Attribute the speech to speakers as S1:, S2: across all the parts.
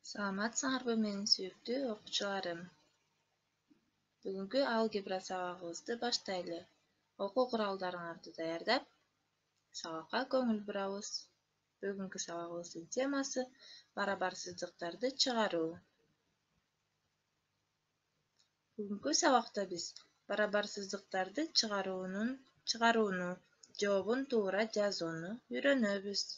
S1: Саламатсыңарбы менин сүйүктүү окуучуларым. Бүгүнкү алгебра сабагыбызды баштайлы. Окуу куралдарыңарды даярдап, сабакка көңүл бурабыз. Бүгүнкү сабагыбыздын темасы барабарсыздыктарды чыгаруу. Бүгүнкү сабакта биз барабарсыздыктарды чыгарууну, жообун туура жазууну үйрөнөбүз.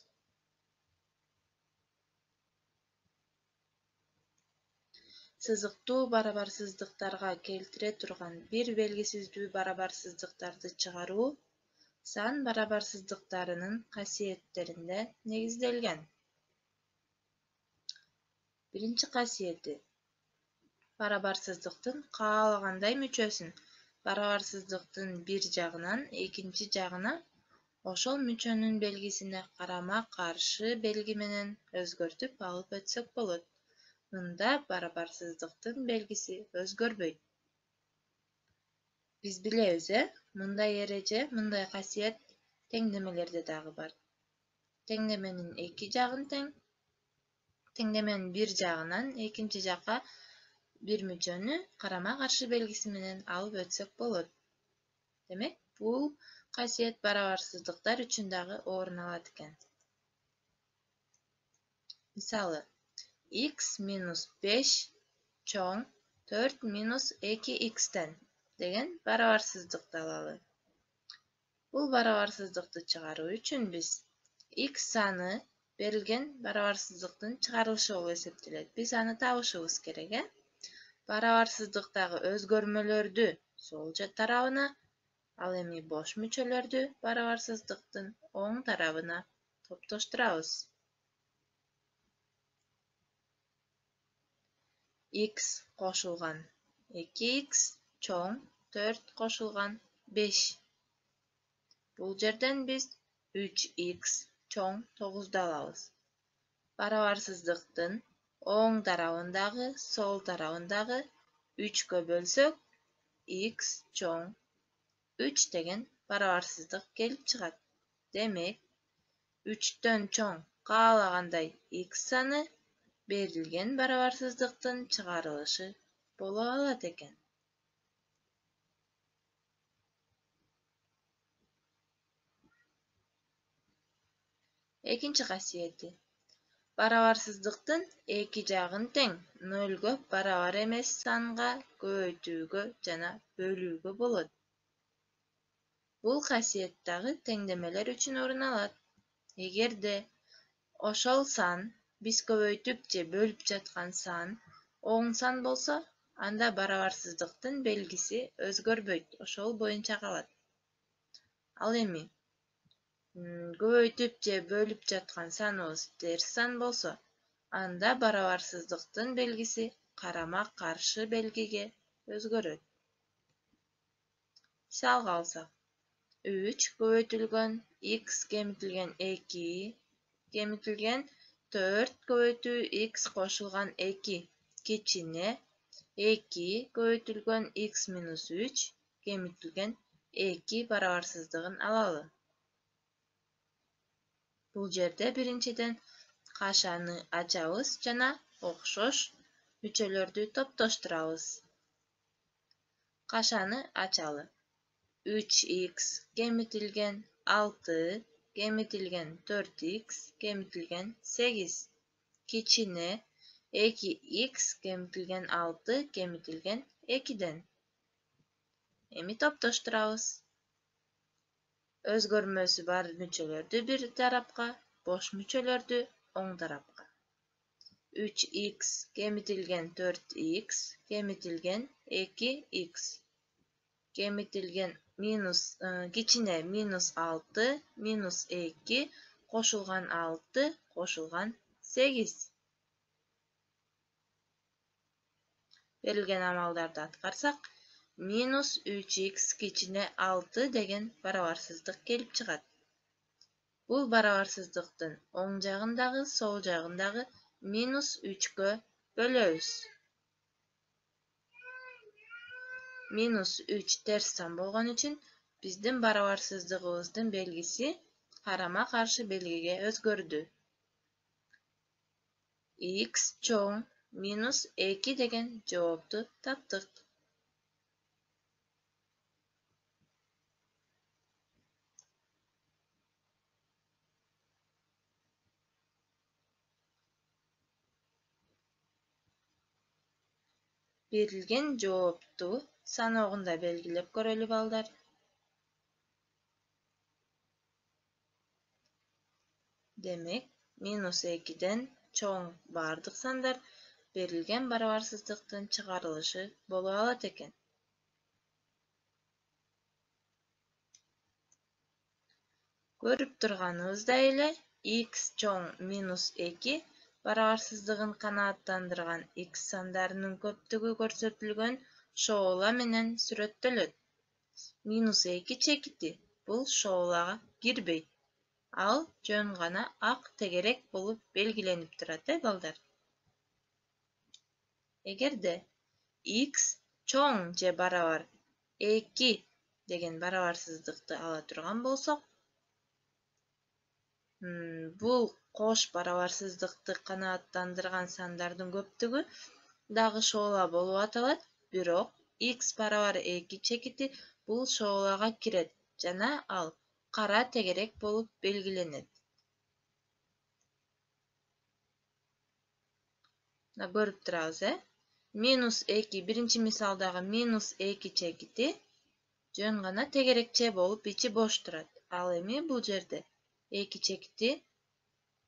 S1: Сызыктуу барабарсыздыктарга келтире турган бир белгисиздүү барабарсыздыктарды чыгаруу сан барабарсыздыктарынын касиеттеринде негизделген. Биринчи касиети: барабарсыздыктын каалагандай мүчөсүн барабарсыздыктын бир жагынан экинчи жагына ошол мүчөнүн белгисине карама-каршы белги менен өзгөртүп алып өтсөк болот. Мында барабарсыздыктын белгиси өзгөрбөйт. Биз билебиз, мындай эреже, мындай касиет теңдемелерде дагы бар. Теңдеменин эки жагын тең, теңдеменин бир жагынан экинчи жакка бир мүчөнү карама-каршы белгиси менен алып өтсөк болот. Демек, бул касиет барабарсыздыктар үчүн дагы орун алат экен. Мисалы, x минус 5 чоң 4 минус 2x деген барабарсыздыкты алалы. Бул барабарсыздыкты чыгаруу үчүн биз x саны берилген барабарсыздыктын чыгарылышы болуп эсептелет. Биз аны табышыбыз керек. Барабарсыздыктагы өзгөрмөлөрдү сол тарабына, ал эми бош мүчөлөрдү барабарсыздыктын оң тарабына топтоштурабыз. X кошулган 2x чоң 4 кошулган 5. Бул жерден биз 3x чоң 9 алабыз. Барабарсыздыктын оң тарабындагы, сол тарабындагы 3кө бөлсөк, x чоң 3 деген барабарсыздык келип чыгат. Демек, 3төн чоң каалагандай x саны берилген барабарсыздыктын чыгарылышы боло алат экен. Экинчи касиети: барабарсыздыктын эки жагын тең, нөлгө барабар эмес санга көбөйтүүгө жана бөлүүгө болот. Бул касиет дагы теңдемелер үчүн орун алат. Эгерде ошол сан биз көбөйтүп же бөлүп жаткан сан оң сан болсо, анда барабарсыздыктын белгиси өзгөрбөйт, ошол боюнча калат. Ал эми көбөйтүп же бөлүп жаткан саныбыз терс сан болсо, анда барабарсыздыктын белгиси карама-каршы белгиге өзгөрөт. Мисалга алсак, 3 көбөйтүлгөн x кемитилген 2 кемитилген 4 көбөйтүү x кошулган 2 кичине 2 көбөйтүлгөн x минус 3 кемитилген 2 барабарсыздыгын алалы. Бул жерде биринчиден кашаны ачабыз жана окшош мүчөлөрдү топтоштурабыз. Кашаны ачалы. 3x кемитилген 6 кемитилген 4x кемитилген 8 кичине 2x кемитилген 6 кемитилген 2ден. Эми топтоштурабыз. Өзгөрмөсү бар мүчөлөрдү бир тарапка, бош мүчөлөрдү оң тарапка. 3x кемитилген 4x кемитилген 2x кемитилген кичине минус 6 минус 2 кошулган 6 кошулган 8. Берилген амалдарды аткарсак, минус 3x кичине 6 деген барабарсыздык келип чыгат. Бул барабарсыздыктын оң жагындагы, сол жагындагы минус 3кө бөлөбүз. Минус 3 терс сан болгон үчүн биздин барабарсыздыгыбыздын белгиси карама-каршы белгиге өзгөрдү. x çoğun minus 2 деген жоопtu таптык. Берилген жоопту саноогунда белгилеп көрөлү балдар. Демек, минус 2'den çoğun бардык сандар берилген барабарсыздыктын чыгарылышы болуп алат экен. Көрүп турганыбыздай эле x çoğun minus 2 барабарсыздыгын канааттандырган x сандарынын көптүгү көрсөтүлгөн шоола менен сүрөттөлөт. Минус 2 чекити бул шоолага кирбейт. Ал жөн гана ак тегерек болуп белгиленип турат, балдар. Эгерде x çoğun же барабар 2 деген барабарсыздыкты ала турган болсок, бул кош барабарсыздыкты канааттандырган сандардын көптүгү дагы шоола болуп аталат, бирок x барабар 2 чекити бул шоолага кирет жана ал кара тегерек болуп белгиленет. Көрүп турабыз, минус 2 биринчи мисалдагы минус 2 чекити жөн гана тегерекче болуп ичи бош турат. Ал эми бул жерде 2 чекити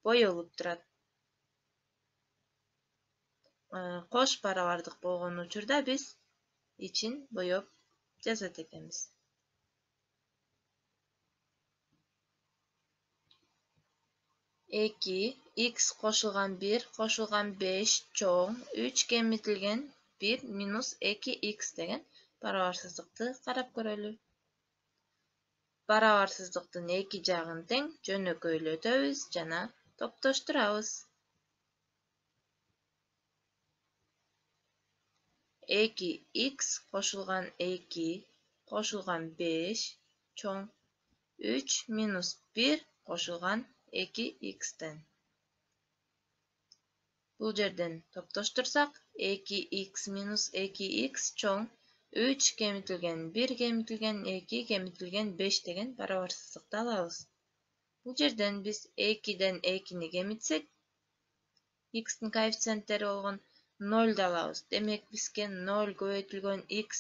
S1: боелуп турат. Кош барабардык болгон учурда биз ичин боеп жазат экенбиз. 2 x кошулган 1 кошулган 5 чоң 3 кемитилген 1 минус 2x деген барабарсыздыкты карап көрөлү. Барабарсыздыктын эки жагын тең жөнөкөйлөтөбүз жана топтоштурабыз. 2x кошулган 2 кошулган 5 чоң 3 минус 1 кошулган 2x'ten. Бул жерден топтоштурсак 2x минус 2x чоң 3 кемитилген 1 кемитилген 2 кемитилген 5 деген барабарсыздыкты алабыз. Бул жерден биз 2'den 2'ni кемитсек, x'тин коэффициенттери болгон 0'ды алабыз. Демек бизге 0 көбөйтүлгөн x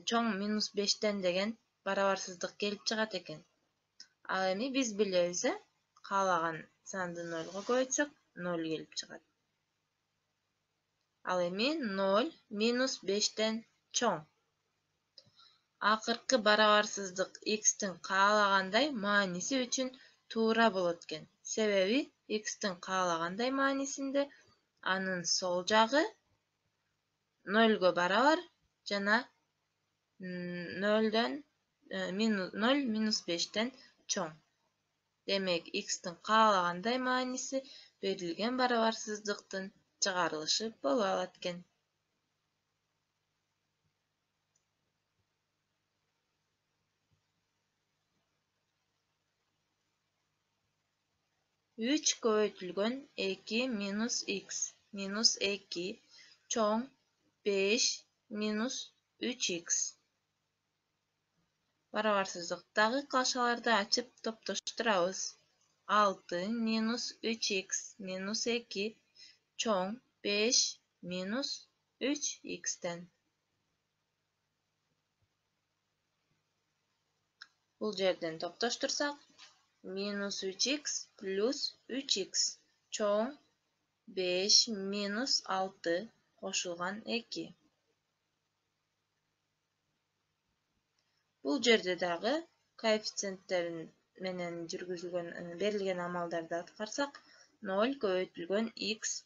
S1: чоң минус 5'ten деген барабарсыздык келип чыгат экен. Ал эми биз билебиз, каалаган санды 0 көбөйтсөк 0 келип чыгат. Ал эми 0 минус 5'ten чоң. Акыркы барабарсыздык x'тин каалагандай мааниси үчүн туура болот экен. Себеби x'тин каалагандай маанисинде анын сол жагы 0 барабар жана 0 минус 5'ten чоң. Демек x'тин каалагандай мааниси берилген барабарсыздыктын чыгарылышы болуп алат экен. 3 көбөйтүлгөн 2 минус x минус 2 чоң 5 минус 3x. Барабарсыздыктагы кашаларды ачып топтоштурабыз. 6 минус 3x минус 2 чоң 5 минус 3x'ten. Бул жерден топтоштурсак минус 3x плюс 3x чоң 5 минус 6 кошулган 2. Бул жерде дагы коэффициенттерин менен жүргүзүлгөн берилген амалдарды аткарсак 0 көбөйтүлгөн x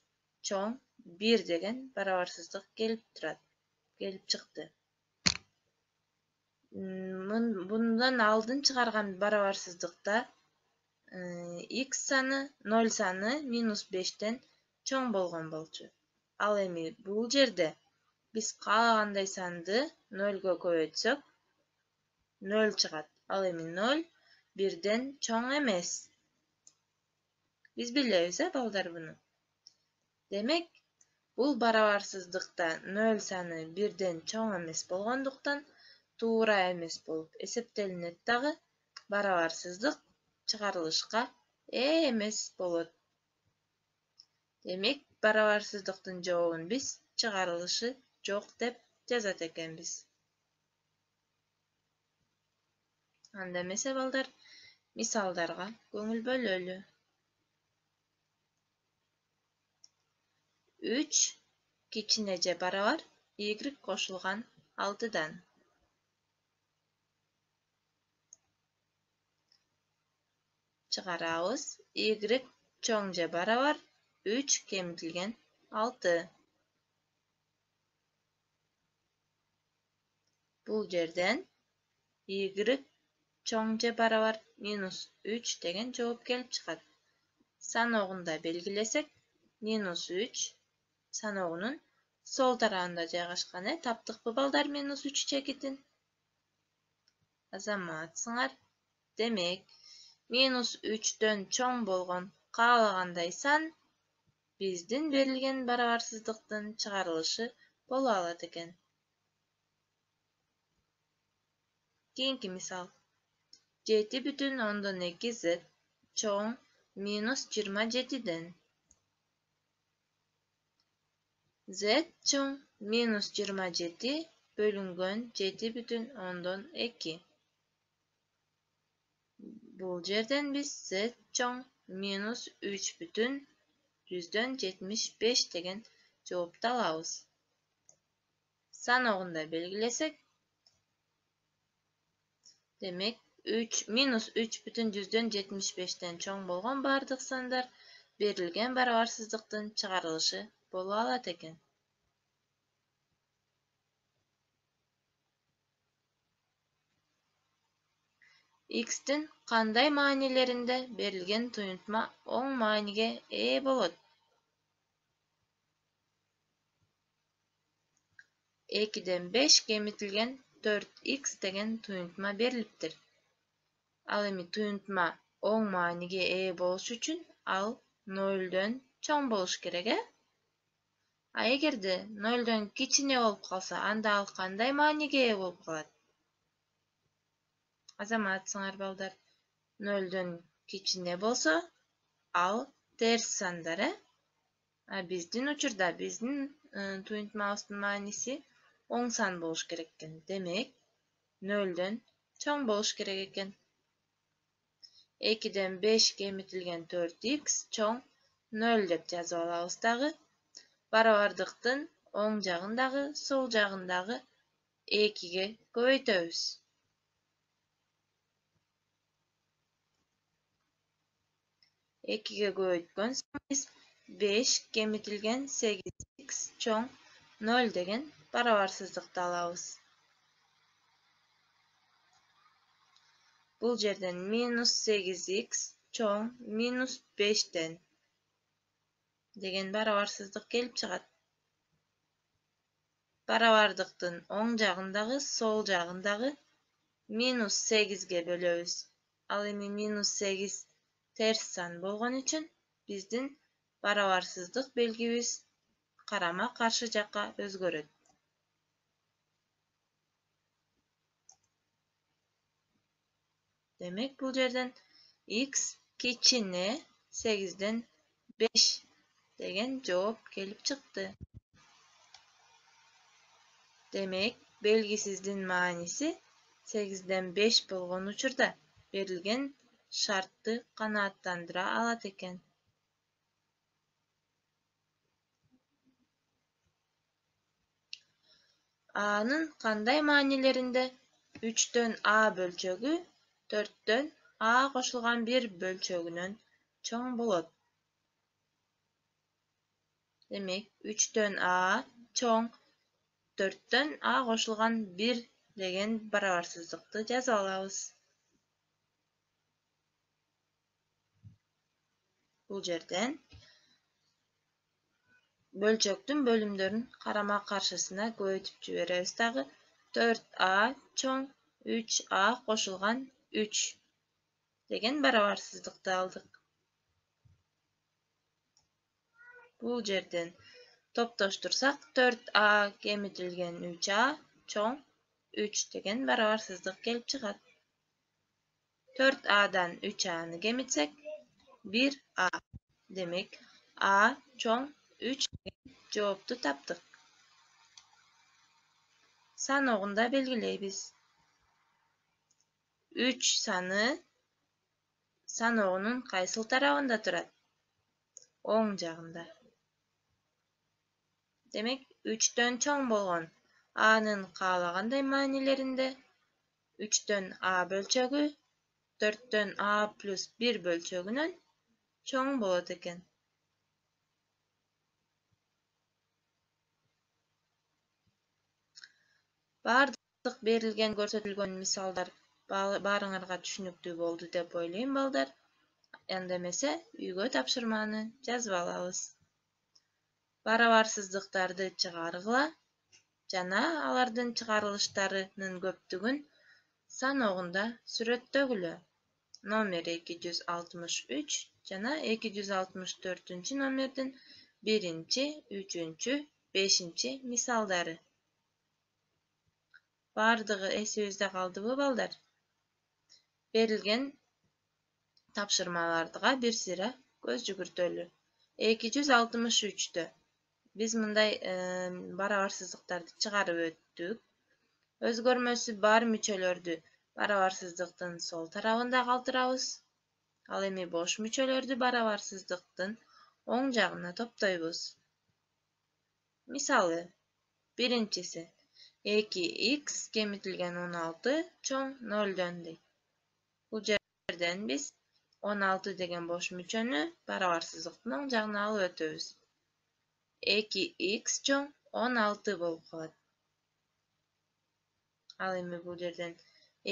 S1: чоң 1 деген барабарсыздык келип чыкты. Bundan алдын чыгарган барабарсыздыкта x саны 0 саны минус 5'ten чоң болгон болчу. Ал эми бул жерде биз каалагандай санды 0 көбөйтсөк 0 чыгат. Ал эми 0 1'den чоң эмес. Биз билебиз, балдар, буну. Демек, бул барабарсыздыкта 0 саны 1ден чоң эмес болгондуктан туура эмес болуп эсептелинет дагы барабарсыздык чыгарылышка ээ эмес болот. Демек, барабарсыздыктын жообун биз чыгарылышы жок деп жазат экенбиз. Анда эмесе балдар, мисалдарга көңүл бөлөлү. 3 кичине же барабар y кошулган 6дан. Чыгарабыз y чоң же барабар 3 кемитилген 6. Бул жерден y чоң же барабар -3 деген жооп келип чыгат. Саногунда белгилесек, -3 саногунун сол тарабында жайгашкан. Таптыкпы балдар -3 чекитин? Азаматсыңар. Демек, -3дөн чоң болгон каалагандай сан биздин берилген барабарсыздыктын чыгарылышы боло алат экен. Кийинки мисал. 7,2 z чоң -27ден. Z чоң -27 бөлүнгөн 7,2. Бул жерден биз Z чоң -3,75 деген жоопту алабыз. Саногунда белгилесек, демек, -3,75ден чоң болгон бардык сандар берилген барабарсыздыктын чыгарылышы боло алат экен. X'тин кандай маанилеринде берилген туюнтма оң мааниге ээ болот? 2ден 5 кемитилген 4x деген туюнтма берилиптир. Ал эми туюнтма оң мааниге ээ болуш үчүн ал 0дөн чоң болуш керек, А эгерде 0дөн кичине болуп калса, анда ал кандай мааниге ээ болуп калат? Азаматсыңар балдар. 0дөн кичине болсо, ал терс сандар, А биздин учурда биздин туюнтмабыздын мааниси оң сан болуш керек экен. Демек, 0дөн чоң болуш керек экен. 2ден 5 кемитилген 4x чоң 0 деп жазып алабыз дагы. Барабардыктын оң жагын дагы, сол жагын дагы 2ге көбөйтөбүз. 2ге көбөйткөн соң биз 5 кемитилген 8x чоң 0 деген барабарсыздыкты алабыз. Бул жерден -8x чоң -5ден деген барабарсыздык келип чыгат. Барабардыктын оң жагын дагы, сол жагын дагы -8ге бөлөбүз. Ал эми -8 терс сан болгон үчүн биздин барабарсыздык белгибиз карама каршы жакка өзгөрөт. Демек, бул жерден x кичине 8ден 5 деген жооп келип чыкты. Демек, белгисиздин мааниси 8ден 5 болгон учурда берилген шартты канааттандыра алат экен. A'нын кандай маанилеринде 3дөн A бөлчөгү 4дөн A кошулган 1 бөлчөгүнөн чоң болот? Демек, 3дөн A чоң 4дөн A кошулган 1 деген барабарсыздыкты жазып алабыз. Бул жерден бөлчөктүн бөлүмдөрүн карама каршысына көбөйтүп жиберебиз дагы 4A чоң 3A кошулган 3 деген барабарсыздыкты алдык. Бул жерден топтоштурсак 4a кемитилген 3a чоң 3 деген барабарсыздык келип чыгат. 4a'дан 3a'ны кемитсек 1a. Демек a чоң 3 деген жоопту таптык. Саногунда белгилейбиз. 3 саны саногунун кайсыл тарабында турат? Оң жагында. Демек 3төн чоң болгон a'нын каалагандай маанилеринде 3төн a бөлчөгү 4төн a плюс 1 бөлчөгүнөн чоң болот экен. Бардык берилген көрсөтүлгөн мисалдар баарыңарга түшүнүктүү болду деп ойлойм, балдар. Анда эмесе үйгө тапшырманы жазып алабыз. Барабарсыздыктарды чыгаргыла жана алардын чыгарылыштарынын көптүгүн саногунда сүрөттөгүлө. Номер 263 жана 264 номердин 1, 3, 5 мисалдары. Бардыгы эсибизде калдыбы, балдар? Берилген тапшырмаларга бир сыйра көз жүгүртөлү. 263-тө биз мындай барабарсыздыктарды чыгарып өттүк. Өзгөрмөсү бар мүчөлөрдү барабарсыздыктын сол тарабында калтырабыз. Ал эми бош мүчөлөрдү барабарсыздыктын оң жагына топтойбуз. Мисалы, биринчиси 2x кемитилген 16 чоң 0дөн дейт. Бул жерден биз 16 деген бош мүчөнү барабарсыздыктын оң жагына алып өтөбүз. 2x чоң 16 болуп калат. Ал эми бул жерден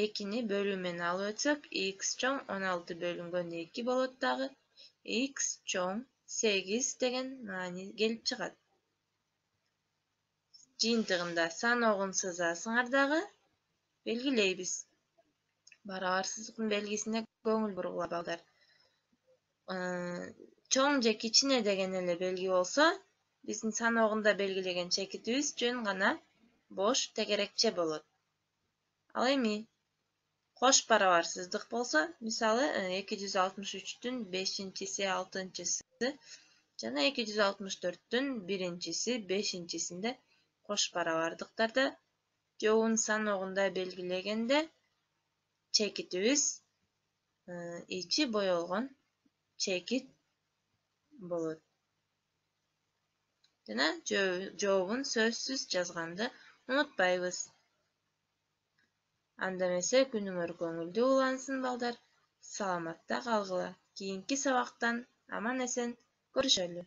S1: 2-ни бөлүү менен алып өтсөк, x чоң 16 бөлүнгөн 2 болот дагы. X чоң 8 деген маани келип чыгат. Жыйынтыгында саногун сызасыңар дагы белгилейбиз. Барабарсыздыктын белгисине көңүл бургула, балдар. Чоң же кичине деген эле белги болсо, биздин саногунда белгилеген чекитибиз жөн гана бош тегерекче болот. Ал эми кош барабарсыздык болсо, мисалы 263-түн 5-си, 6-сы жана 264-түн 1-си, 5-синде кош барабардыктарда жообун саногунда белгилегенде чекитибиз ичи боелгон чекит болот. Жана жообун сөзсүз жазганды унутпайбыз. Анда эмесе күнүңөр көңүлдүү улансын, балдар. Саламатта калгыла. Кийинки сабактан аман-эсен көрүшөлү.